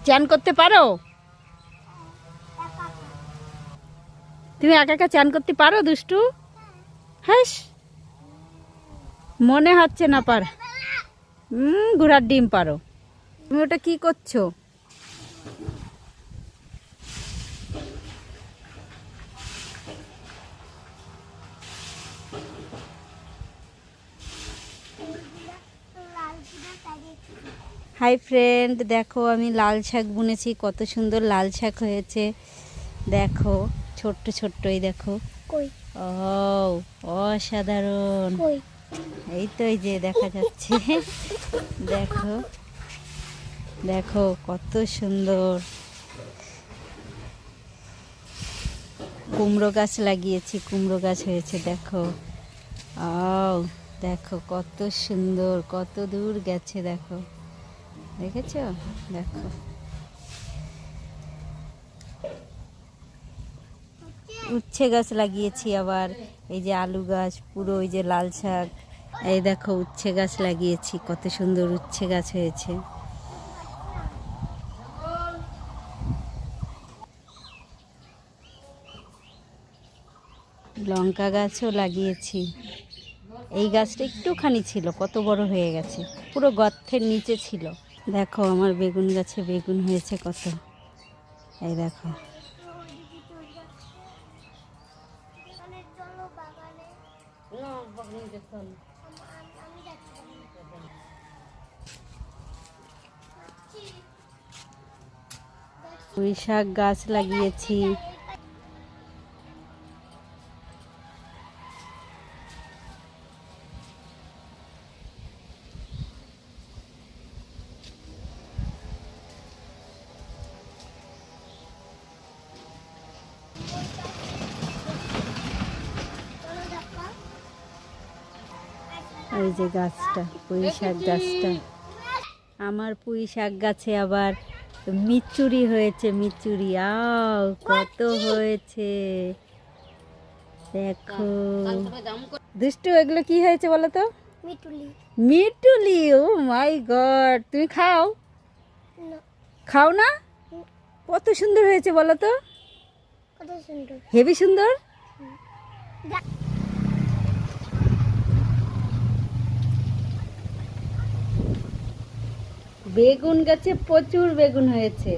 চান করতে পারো? তুমি একা একা চান করতে পারো দুষ্টু? হ্যাঁ, মনে হচ্ছে না পার। ঘোড়ার ডিম পারো। তুমি ওটা কি করছো? হাই ফ্রেন্ড, দেখো আমি লাল শাক বুনেছি, কত সুন্দর লাল শাক হয়েছে। দেখো ছোট্ট ছোট্টই, দেখো। ও অসাধারণ। এই তো, এই যে দেখা যাচ্ছে। দেখো দেখো কত সুন্দর। কুমড়ো গাছ লাগিয়েছি, কুমড়ো গাছ হয়েছে, দেখো। দেখো কত সুন্দর, কত দূর গেছে, দেখো। দেখেছো? দেখো উচ্ছে গাছ লাগিয়েছি আবার। এই যে আলু গাছ, পুরো ওই যে লাল শাক। এই দেখো উচ্ছে গাছ লাগিয়েছি, কত সুন্দর উচ্ছে গাছ হয়েছে। লঙ্কা গাছও লাগিয়েছি। এই গাছটা একটুখানি ছিল, কত বড় হয়ে গেছে, পুরো গর্তের নিচে ছিল। দেখো আমার বেগুন গাছে বেগুন হয়েছে কত। এই দেখো। পুঁই শাক গাছ লাগিয়েছি। এই যে গাছটা, পুঁই শাক গাছটা। আমার পুঁই শাক গাছে আবার মিচুরি হয়েছে, মিচুরি। কত হয়েছে দেখো। দুষ্টু, এগুলো কি হয়েছে বলো তো? মিটুলি। মিটুলি, ও মাই গড। তুমি খাও? খাও না? কত সুন্দর হয়েছে বলো তো। কত সুন্দর, হেভি সুন্দর। বেগুন গাছে প্রচুর বেগুন হয়েছে।